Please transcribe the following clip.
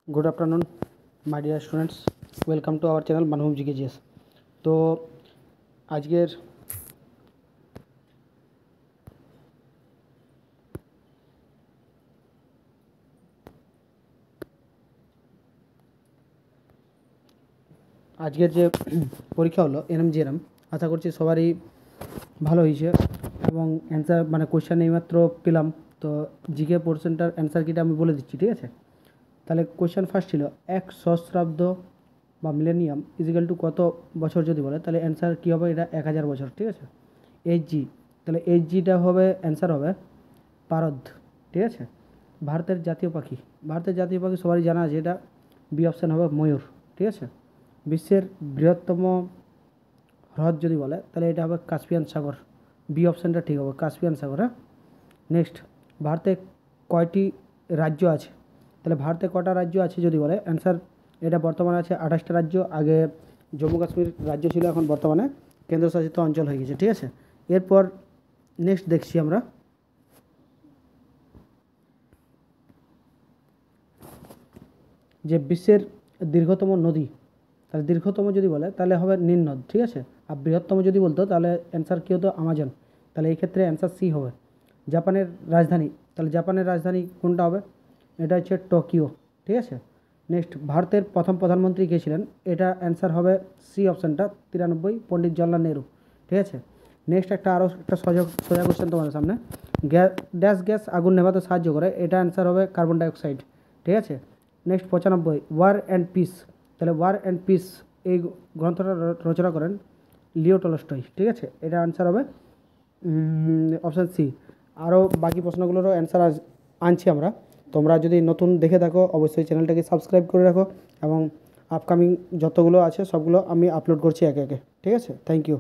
Good afternoon my dear students, welcome to our channel मनहूम GKGS. तो आजकेर আজকের যে পরীক্ষা হলো এনএমজিএনএম, আশা করছি সবারই ভালো হয়েছে এবং অ্যান্সার মানে কোয়েশ্চেন এইমাত্র পেলাম। তো জিকে পোর্শনটার অ্যান্সার কিটা আমি বলে দিচ্ছি, ঠিক আছে? তাহলে কোয়েশ্চেন ফার্স্ট ছিল এক সহস্রাব্দ বা মিলেনিয়াম ইজিক্যাল টু কত বছর যদি বলে, তাহলে অ্যান্সার কী হবে? এটা 1000 বছর, ঠিক আছে? এইচজি, তাহলে এইচজিটা হবে অ্যান্সার হবে পারদ, ঠিক আছে? ভারতের জাতীয় পাখি সবারই জানা আছে, এটা বি অপশান হবে ময়ূর, ঠিক আছে? বিশ্বের বৃহত্তম হ্রদ যদি বলে তাহলে এটা হবে কাস্পিয়ান সাগর, বি অপশানটা ঠিক হবে, কাস্পিয়ান সাগর। হ্যাঁ, নেক্সট, ভারতে কয়টি রাজ্য আছে? তাহলে ভারতে কটা রাজ্য আছে যদি বলে, অ্যান্সার এটা বর্তমানে আছে 28টা রাজ্য। আগে জম্মু কাশ্মীর রাজ্য ছিল, এখন বর্তমানে কেন্দ্রশাসিত অঞ্চল হয়ে গেছে, ঠিক আছে? এরপর নেক্সট দেখছি আমরা যে বিশ্বের দীর্ঘতম নদী, তাহলে দীর্ঘতম যদি বলে তাহলে হবে নীল নদ, ঠিক আছে? আর বৃহত্তম যদি বলতো তাহলে অ্যান্সার কী হতো? আমাজন। তাহলে এই ক্ষেত্রে অ্যান্সার সি হবে। জাপানের রাজধানী, তাহলে জাপানের রাজধানী কোনটা হবে? এটা হচ্ছে টোকিও, ঠিক আছে? নেক্সট, ভারতের প্রথম প্রধানমন্ত্রী কে ছিলেন? এটা অ্যান্সার হবে সি অপশানটা 93, পণ্ডিত জওহরলাল নেহরু, ঠিক আছে? নেক্সট আরও একটা সোজা কোশ্চেন তোমাদের সামনে, গ্যাস আগুন নেভাতে সাহায্য করে, এটা অ্যান্সার হবে কার্বন ডাইঅক্সাইড, ঠিক আছে? নেক্সট 95, ওয়ার অ্যান্ড পিস, তাহলে ওয়ার অ্যান্ড পিস এই গ্রন্থটা রচনা করেন লিও টলস্টয়, ঠিক আছে? এটা অ্যান্সার হবে অপশান সি। আরও বাকি প্রশ্নগুলোরও অ্যান্সার আনছি আমরা। তোমরা যদি নতুন দেখে থাকো অবশ্যই চ্যানেলটাকে সাবস্ক্রাইব করে রাখো এবং আপকামিং যতগুলো আছে সবগুলো আমি আপলোড করছি একে একে, ঠিক আছে? Thank you.